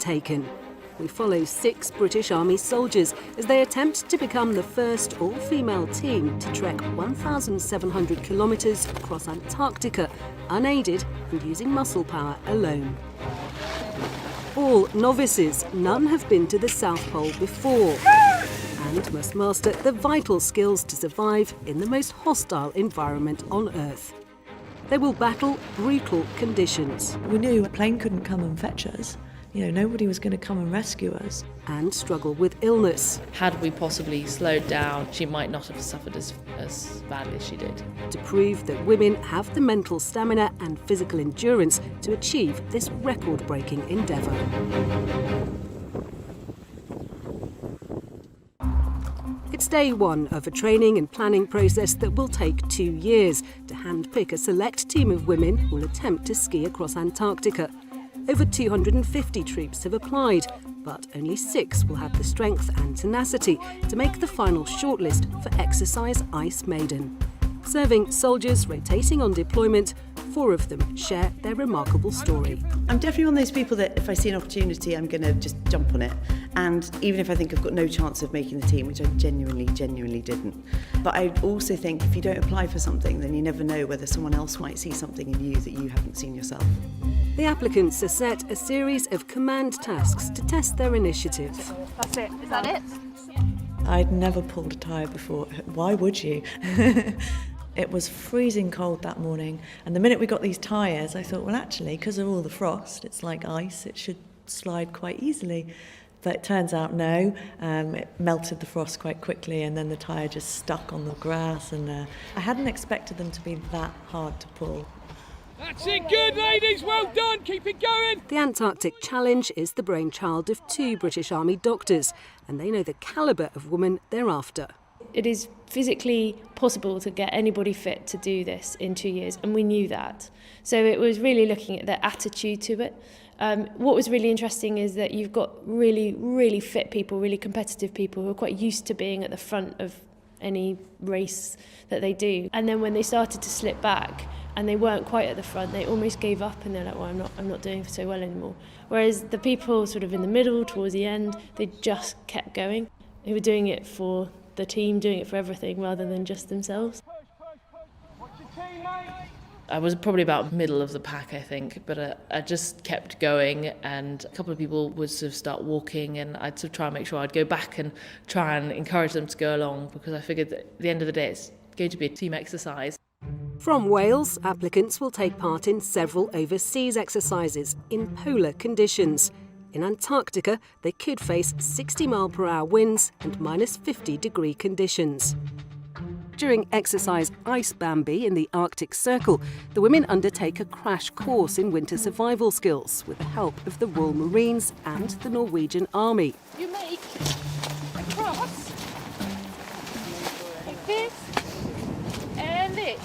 taken. We follow 6 British Army soldiers as they attempt to become the first all-female team to trek 1,700 kilometres across Antarctica, unaided and using muscle power alone. All novices, none have been to the South Pole before and must master the vital skills to survive in the most hostile environment on Earth. They will battle brutal conditions. We knew a plane couldn't come and fetch us. You know, nobody was going to come and rescue us. And struggle with illness. Had we possibly slowed down, she might not have suffered as badly as she did. To prove that women have the mental stamina and physical endurance to achieve this record-breaking endeavour. It's day 1 of a training and planning process that will take 2 years to handpick a select team of women who will attempt to ski across Antarctica. Over 250 troops have applied, but only 6 will have the strength and tenacity to make the final shortlist for exercise Ice Maiden. Serving soldiers rotating on deployment, 4 of them share their remarkable story. I'm definitely one of those people that if I see an opportunity, I'm going to just jump on it. And even if I think I've got no chance of making the team, which I genuinely didn't. But I also think if you don't apply for something, then you never know whether someone else might see something in you that you haven't seen yourself. The applicants are set a series of command tasks to test their initiative. That's it. Is that it? I'd never pulled a tyre before. Why would you? It was freezing cold that morning, and the minute we got these tyres, I thought, well, actually, because of all the frost, it's like ice, it should slide quite easily. But it turns out no, it melted the frost quite quickly, and then the tyre just stuck on the grass, and I hadn't expected them to be that hard to pull. That's it, good ladies, well done, keep it going. The Antarctic Challenge is the brainchild of 2 British Army doctors, and they know the calibre of woman they're after. It is physically possible to get anybody fit to do this in 2 years, and we knew that. So it was really looking at their attitude to it. What was really interesting is that you've got really fit people, really competitive people who are quite used to being at the front of any race that they do. And then when they started to slip back and they weren't quite at the front, they almost gave up and they're like, well, I'm not doing so well anymore. Whereas the people sort of in the middle, towards the end, they just kept going. They were doing it for the team, doing it for everything rather than just themselves. I was probably about middle of the pack, I think, but I just kept going, and a couple of people would sort of start walking, and I'd sort of try and make sure I'd go back and try and encourage them to go along, because I figured that at the end of the day it's going to be a team exercise. From Wales, applicants will take part in several overseas exercises in polar conditions. In Antarctica, they could face 60-mile-per-hour winds and -50-degree conditions. During exercise Ice Bambi in the Arctic Circle, the women undertake a crash course in winter survival skills with the help of the Royal Marines and the Norwegian Army. You make a cross like this and this.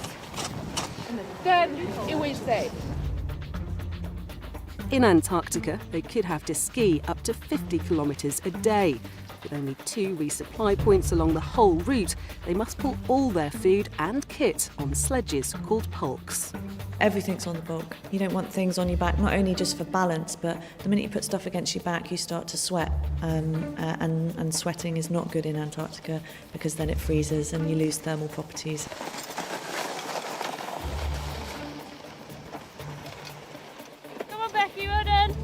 Then it will stay. In Antarctica, they could have to ski up to 50 kilometres a day. With only 2 resupply points along the whole route, they must pull all their food and kit on sledges called pulks. Everything's on the bulk. You don't want things on your back, not only just for balance, but the minute you put stuff against your back, you start to sweat. And sweating is not good in Antarctica because then it freezes and you lose thermal properties. Come on, Becky, well done.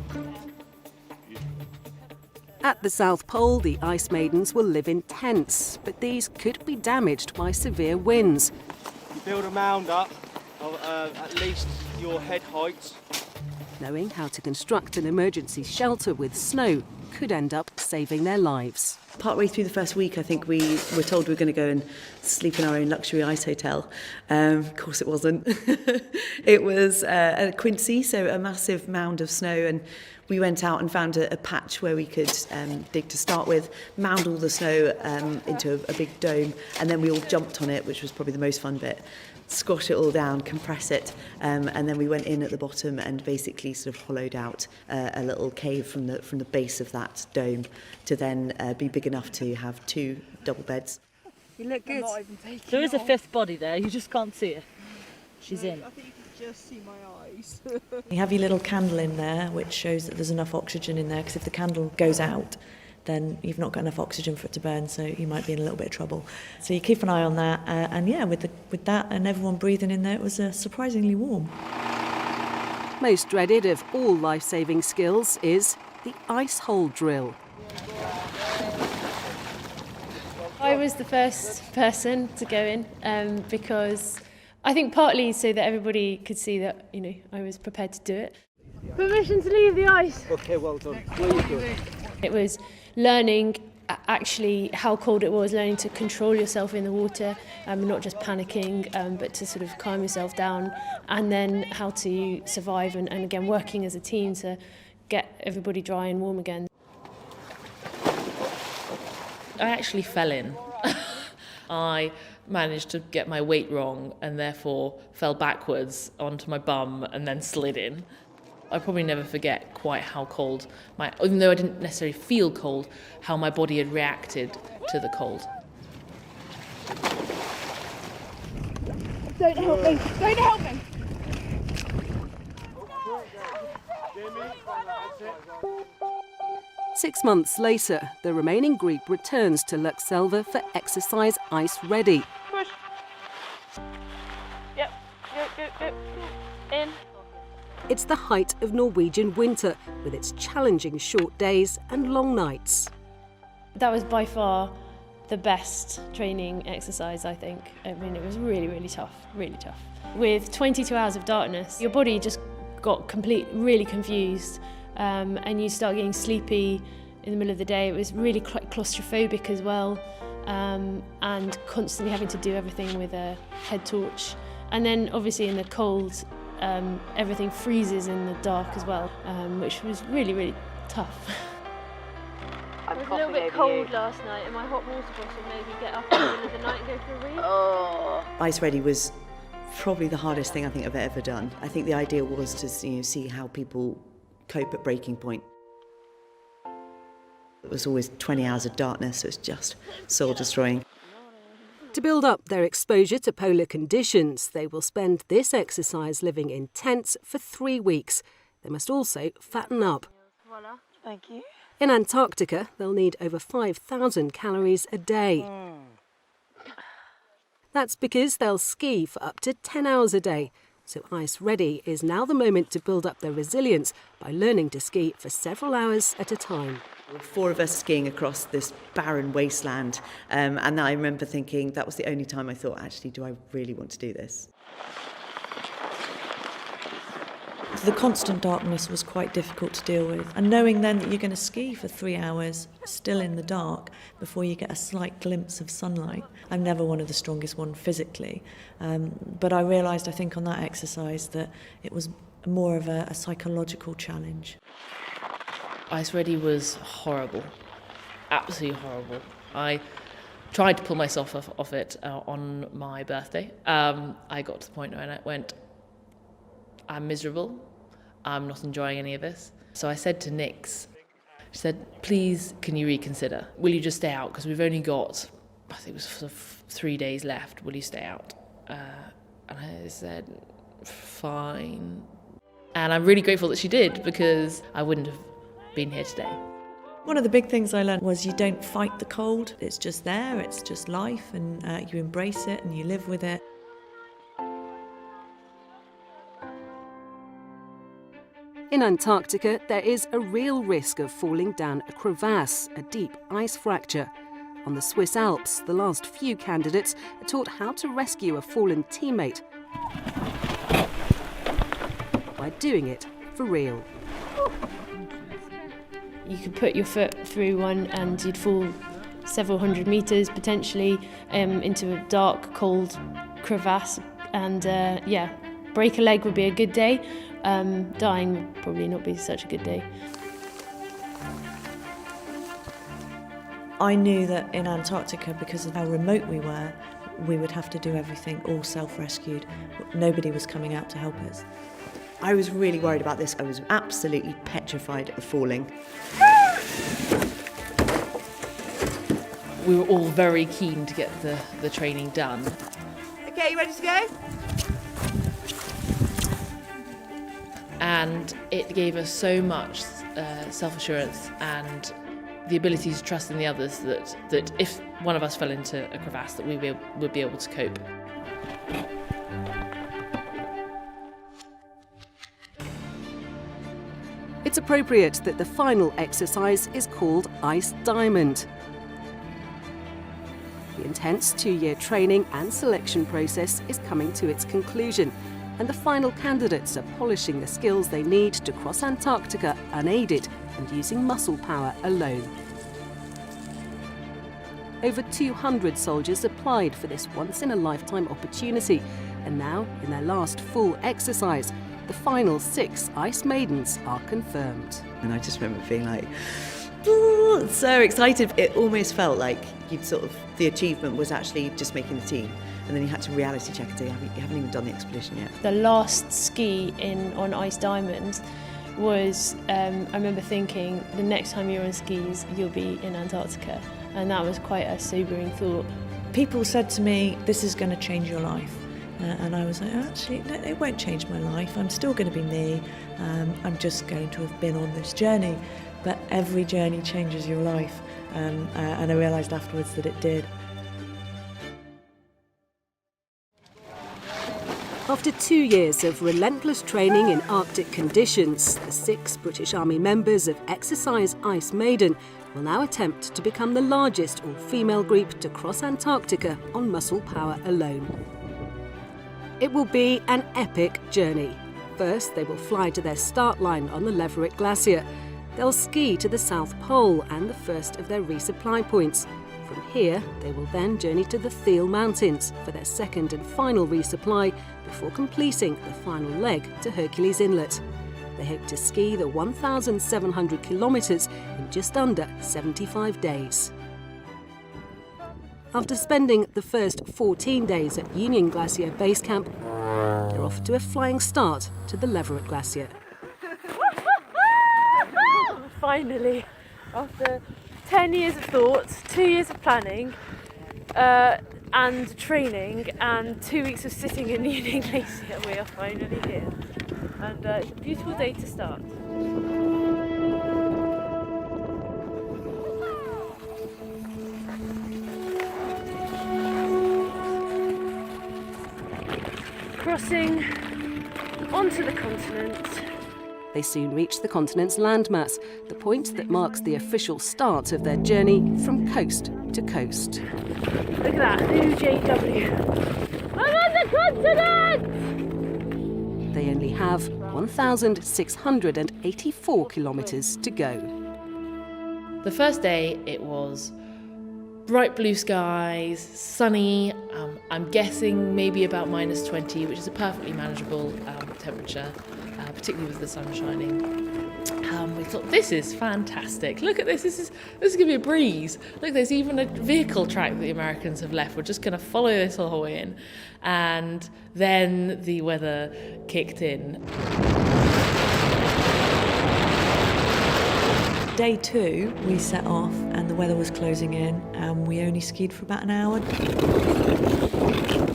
At the South Pole, the Ice Maidens will live in tents, but these could be damaged by severe winds. You build a mound up of at least your head height. Knowing how to construct an emergency shelter with snow could end up saving their lives. Partway through the first week, I think we were told we were going to go and sleep in our own luxury ice hotel. Of course it wasn't. It was a Quincy, so a massive mound of snow, and we went out and found a patch where we could dig to start with, mound all the snow into a big dome, and then we all jumped on it, which was probably the most fun bit. Squash it all down, compress it, and then we went in at the bottom and basically sort of hollowed out a little cave from the base of that dome to then be big enough to have 2 double beds. You look good. There is a 5th body there, you just can't see her. She's in. just see my eyes. You have your little candle in there, which shows that there's enough oxygen in there, because if the candle goes out, then you've not got enough oxygen for it to burn, so you might be in a little bit of trouble. So you keep an eye on that, and yeah, with that and everyone breathing in there, it was surprisingly warm. Most dreaded of all life-saving skills is the ice hole drill. I was the first person to go in because I think partly so that everybody could see that, you know, I was prepared to do it. Permission to leave the ice. Okay, well done. Where are you going? It was learning actually how cold it was, learning to control yourself in the water, not just panicking, but to sort of calm yourself down, and then how to survive and again working as a team to get everybody dry and warm again. I actually fell in. I managed to get my weight wrong and therefore fell backwards onto my bum and then slid in. I probably never forget quite how cold even though I didn't necessarily feel cold, how my body had reacted to the cold. Don't help me! Don't help me! 6 months later, the remaining group returns to Luxelva for exercise Ice Ready. Push. Yep. Go. In. It's the height of Norwegian winter, with its challenging short days and long nights. That was by far the best training exercise, I think. I mean, it was really, really tough, really tough. With 22 hours of darkness, your body just got really confused, and you start getting sleepy in the middle of the day. It was really quite claustrophobic as well, and constantly having to do everything with a head torch. And then obviously in the cold, everything freezes in the dark as well, which was really, really tough. I was a little bit cold last night, and my hot water bottle made me get up in the middle of the night and go for a wee. Oh. Ice Ready was probably the hardest thing I think I've ever done. I think the idea was to see how people cope at breaking point. It was always 20 hours of darkness, so it's just soul-destroying. To build up their exposure to polar conditions, they will spend this exercise living in tents for 3 weeks. They must also fatten up. Voila. Thank you. In Antarctica, they'll need over 5,000 calories a day. That's because they'll ski for up to 10 hours a day. So Ice Ready is now the moment to build up their resilience by learning to ski for several hours at a time. 4 of us skiing across this barren wasteland, and I remember thinking that was the only time I thought, actually, do I really want to do this? The constant darkness was quite difficult to deal with, and knowing then that you're going to ski for 3 hours still in the dark before you get a slight glimpse of sunlight. I'm never one of the strongest one physically, but I realised, I think, on that exercise that it was more of a psychological challenge. Ice Ready was horrible, absolutely horrible. I tried to pull myself off it on my birthday. I got to the point where I went, I'm miserable, I'm not enjoying any of this. So I said to Nix, she said, please, can you reconsider? Will you just stay out? Because we've only got, I think it was sort of 3 days left. Will you stay out? And I said, fine. And I'm really grateful that she did, because I wouldn't have been here today. One of the big things I learned was you don't fight the cold. It's just there, it's just life, and you embrace it and you live with it. In Antarctica, there is a real risk of falling down a crevasse, a deep ice fracture. On the Swiss Alps, the last few candidates are taught how to rescue a fallen teammate by doing it for real. You could put your foot through one and you'd fall several hundred metres potentially into a dark, cold crevasse, and break a leg would be a good day. Dying would probably not be such a good day. I knew that in Antarctica, because of how remote we were, we would have to do everything all self-rescued. Nobody was coming out to help us. I was really worried about this. I was absolutely petrified of falling. We were all very keen to get the training done. Okay, you ready to go? And it gave us so much self-assurance and the ability to trust in the others that if one of us fell into a crevasse, that we would be able to cope. It's appropriate that the final exercise is called Ice Diamond. The intense 2-year training and selection process is coming to its conclusion, and the final candidates are polishing the skills they need to cross Antarctica unaided and using muscle power alone. Over 200 soldiers applied for this once-in-a-lifetime opportunity, and now, in their last full exercise, the final 6 Ice Maidens are confirmed. And I just remember being like, "Ooh," so excited. It almost felt like the achievement was actually just making the team. And then you had to reality check and say, you haven't even done the expedition yet. The last ski on Ice Diamonds was, I remember thinking, the next time you're on skis, you'll be in Antarctica. And that was quite a sobering thought. People said to me, this is going to change your life. And I was like, actually, no, it won't change my life. I'm still going to be me. I'm just going to have been on this journey. But every journey changes your life. And I realised afterwards that it did. After 2 years of relentless training in Arctic conditions, the 6 British Army members of Exercise Ice Maiden will now attempt to become the largest all-female group to cross Antarctica on muscle power alone. It will be an epic journey. First, they will fly to their start line on the Leverett Glacier. They'll ski to the South Pole and the first of their resupply points. From here, they will then journey to the Thiel Mountains for their second and final resupply before completing the final leg to Hercules Inlet. They hope to ski the 1,700 kilometres in just under 75 days. After spending the first 14 days at Union Glacier Base Camp, they're off to a flying start to the Leverett Glacier. Finally, after 10 years of thought, 2 years of planning and training and 2 weeks of sitting in Union Glacier, we are finally here. And it's a beautiful day to start. Crossing onto the continent. They soon reach the continent's landmass, the point that marks the official start of their journey from coast to coast. Look at that, OJW. I'm on the continent! They only have 1,684 kilometres to go. The first day it was bright blue skies, sunny, I'm guessing maybe about -20, which is a perfectly manageable temperature, particularly with the sun shining. We thought, this is fantastic. Look at this. This is going to be a breeze. Look, there's even a vehicle track that the Americans have left. We're just going to follow this all the way in. And then the weather kicked in. Day 2, we set off and the weather was closing in and we only skied for about an hour.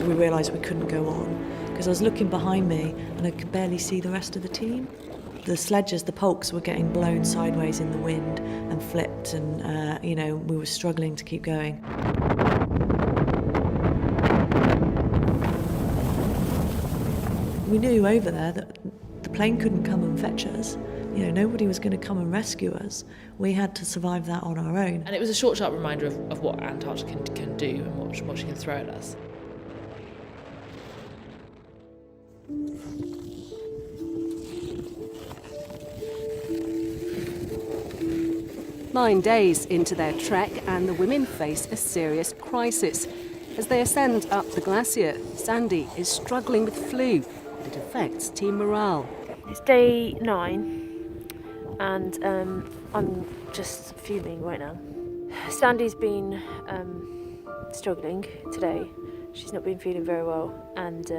We realised we couldn't go on because I was looking behind me and I could barely see the rest of the team. The sledges, the pulks were getting blown sideways in the wind and flipped and, we were struggling to keep going. We knew over there that the plane couldn't come and fetch us. Nobody was going to come and rescue us. We had to survive that on our own. And it was a short, sharp reminder of what Antarctica can do and what she can throw at us. Nine days into their trek, and the women face a serious crisis. As they ascend up the glacier, Sandy is struggling with flu, and it affects team morale. It's day 9 and I'm just fuming right now. Sandy's been struggling today. She's not been feeling very well and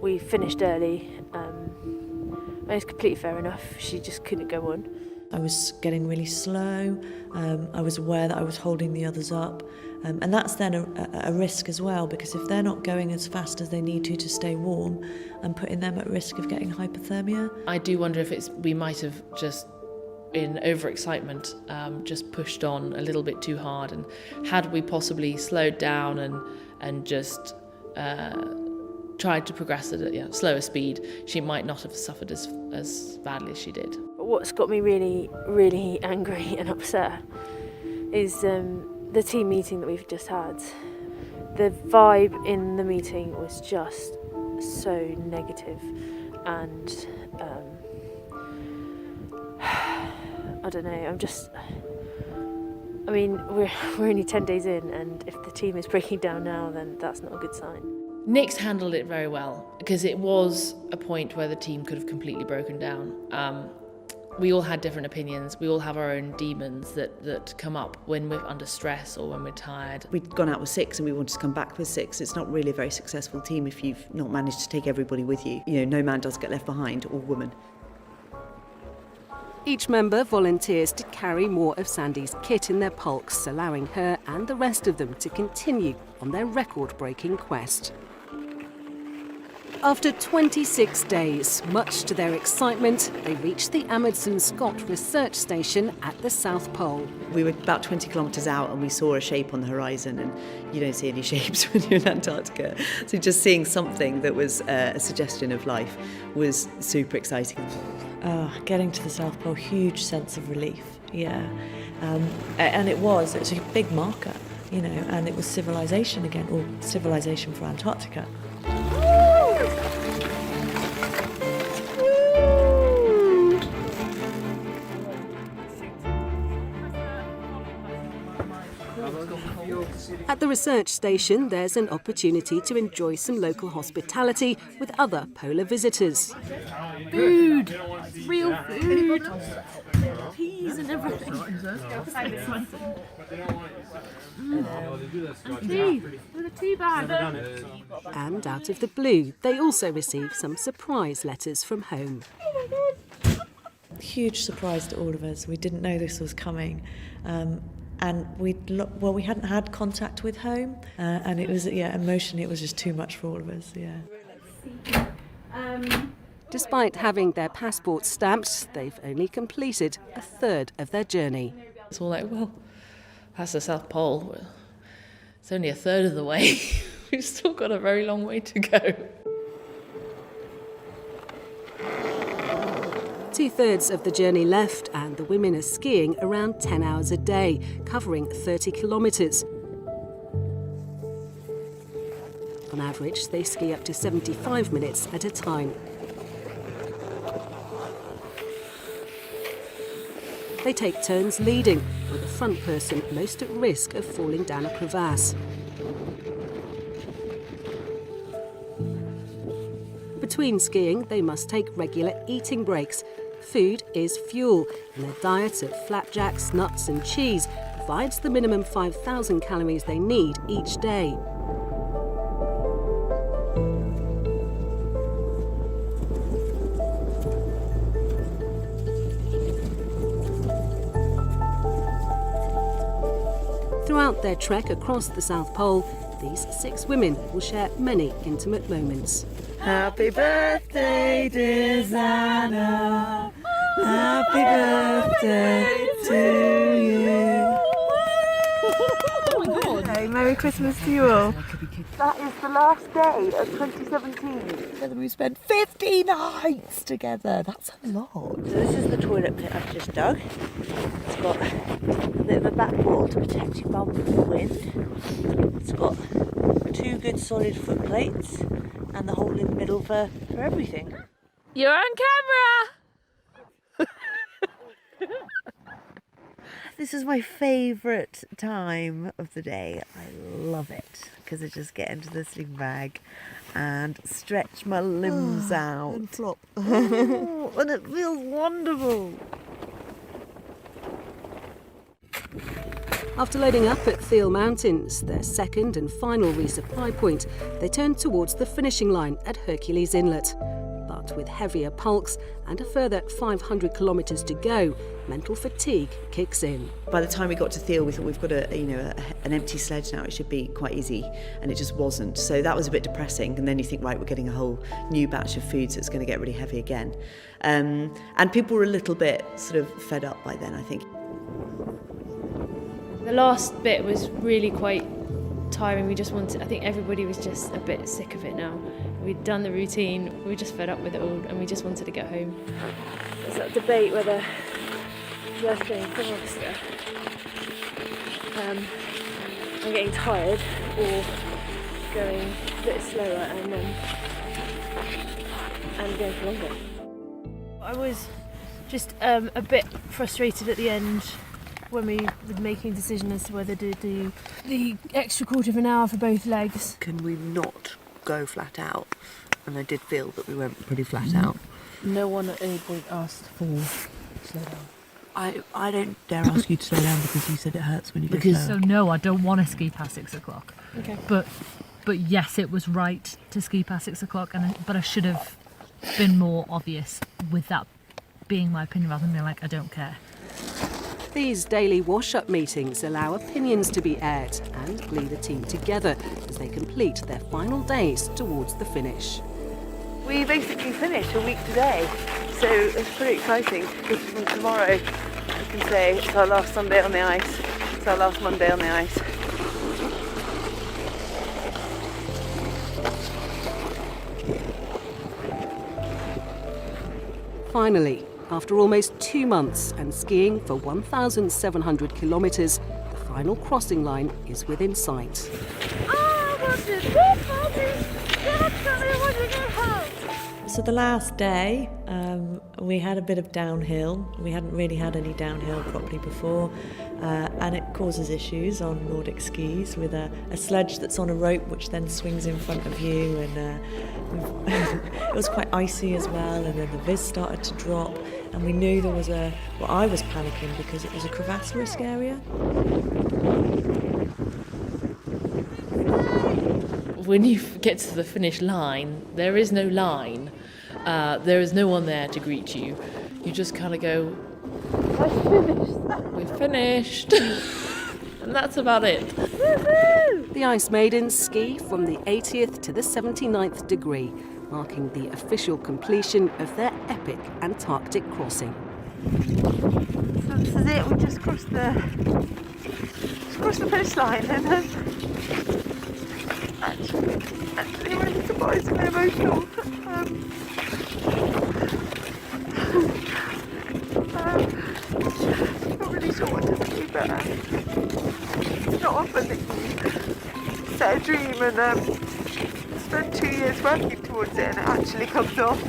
we finished early. And it's completely fair enough. She just couldn't go on. I was getting really slow. I was aware that I was holding the others up. And that's then a risk as well, because if they're not going as fast as they need to stay warm, I'm putting them at risk of getting hypothermia. I do wonder if we might have just, in overexcitement, just pushed on a little bit too hard, and had we possibly slowed down and just tried to progress at a slower speed, she might not have suffered as badly as she did. What's got me really, really angry and upset is the team meeting that we've just had. The vibe in the meeting was just so negative, and I don't know, we're only 10 days in, and if the team is breaking down now, then that's not a good sign. Nick's handled it very well, because it was a point where the team could have completely broken down. We all had different opinions. We all have our own demons that come up when we're under stress or when we're tired. We'd gone out with 6 and we wanted to come back with 6. It's not really a very successful team if you've not managed to take everybody with you. You know, no man does get left behind, or woman. Each member volunteers to carry more of Sandy's kit in their pulks, allowing her and the rest of them to continue on their record-breaking quest. After 26 days, much to their excitement, they reached the Amundsen Scott Research Station at the South Pole. We were about 20 kilometres out and we saw a shape on the horizon, and you don't see any shapes when you're in Antarctica. So just seeing something that was a suggestion of life was super exciting. Getting to the South Pole, huge sense of relief, yeah. And it's a big marker, you know, and it was civilization again, or civilization for Antarctica. At the research station, there's an opportunity to enjoy some local hospitality with other polar visitors. Food! Real food! Peas and everything. Tea! With a tea bag. And out of the blue, they also receive some surprise letters from home. Huge surprise to all of us. We didn't know this was coming. And we hadn't had contact with home, and it was, emotionally it was just too much for all of us, Despite having their passports stamped, they've only completed a third of their journey. It's all like, well, that's the South Pole. It's only a third of the way. We've still got a very long way to go. 2/3 of the journey left, and the women are skiing around 10 hours a day, covering 30 kilometres. On average, they ski up to 75 minutes at a time. They take turns leading, with the front person most at risk of falling down a crevasse. Between skiing, they must take regular eating breaks. Food is fuel, and their diet of flapjacks, nuts and cheese provides the minimum 5,000 calories they need each day. Throughout their trek across the South Pole, these 6 women will share many intimate moments. Happy birthday, dear Zana. Happy birthday to you. Hey, Merry Christmas to you all. That is the last day of 2017. Together we spent 50 nights together. That's a lot. So this is the toilet pit I've just dug. It's got a bit of a back wall to protect your bum from the wind. It's got 2 good solid foot plates and the hole in the middle for everything. You're on camera! This is my favourite time of the day. I love it because I just get into the sleeping bag and stretch my limbs out. And flop. And it feels wonderful. After loading up at Thiel Mountains, their second and final resupply point, they turn towards the finishing line at Hercules Inlet. But with heavier pulks and a further 500 kilometres to go, mental fatigue kicks in. By the time we got to Thiel, we thought we've got an empty sledge now. It should be quite easy, and it just wasn't. So that was a bit depressing. And then you think, right, we're getting a whole new batch of food, so it's going to get really heavy again. And people were a little bit sort of fed up by then, I think. The last bit was really quite tiring. I think everybody was just a bit sick of it now. We'd done the routine, we were just fed up with it all, and we just wanted to get home. There's that debate whether it's worth going faster and getting tired, or going a bit slower and going for longer. I was just a bit frustrated at the end when we were making a decision as to whether to do the extra quarter of an hour for both legs. Can we not go flat out? And I did feel that we went pretty flat out. No one at any point asked for slow down. I don't dare ask you to slow down because you said it hurts when you go slow. So no, I don't want to ski past 6 o'clock. Okay. But yes, it was right to ski past 6 o'clock, but I should have been more obvious with that being my opinion rather than being like, I don't care. These daily wash-up meetings allow opinions to be aired and glue the team together as they complete their final days towards the finish. We basically finish a week today, so it's pretty exciting because from tomorrow I can say it's our last Sunday on the ice, it's our last Monday on the ice. Finally, after almost 2 months and skiing for 1,700 kilometres, the final crossing line is within sight. So the last day, we had a bit of downhill. We hadn't really had any downhill properly before, and it causes issues on Nordic skis with a sledge that's on a rope which then swings in front of you, and it was quite icy as well, and then the viz started to drop, and we knew there was I was panicking because it was a crevasse risk area. When you get to the finish line, there is no line. There is no one there to greet you. You just kind of go, we're finished. And that's about it. The Ice Maidens ski from the 80th to the 79th degree, marking the official completion of their epic Antarctic crossing. So this is it, we just crossed the finish line, and actually really surprisingly emotional. Not really sure what to do, but it's not often that you set a dream and spend 2 years working towards it and it actually comes off.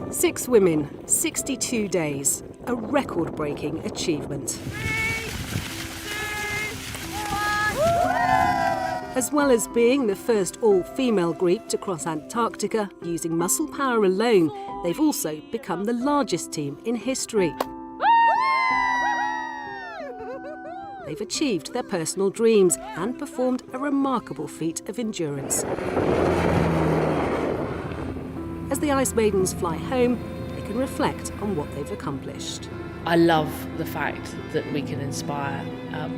So 6 women, 62 days, a record-breaking achievement. As well as being the first all-female group to cross Antarctica using muscle power alone, they've also become the largest team in history. They've achieved their personal dreams and performed a remarkable feat of endurance. As the Ice Maidens fly home, they can reflect on what they've accomplished. I love the fact that we can inspire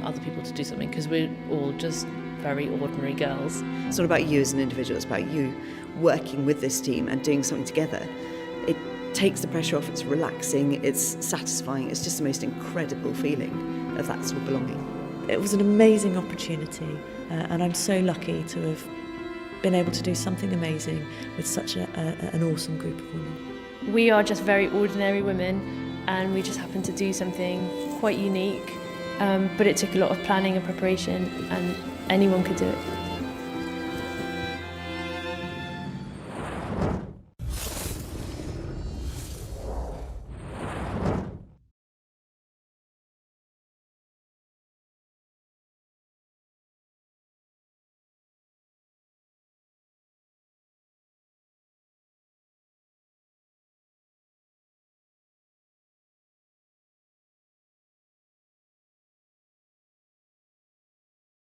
other people to do something, because we're all just very ordinary girls. It's not about you as an individual, it's about you working with this team and doing something together. It takes the pressure off, it's relaxing, it's satisfying, it's just the most incredible feeling of that sort of belonging. It was an amazing opportunity, and I'm so lucky to have been able to do something amazing with such an awesome group of women. We are just very ordinary women, and we just happened to do something quite unique, but it took a lot of planning and preparation, and anyone could do it.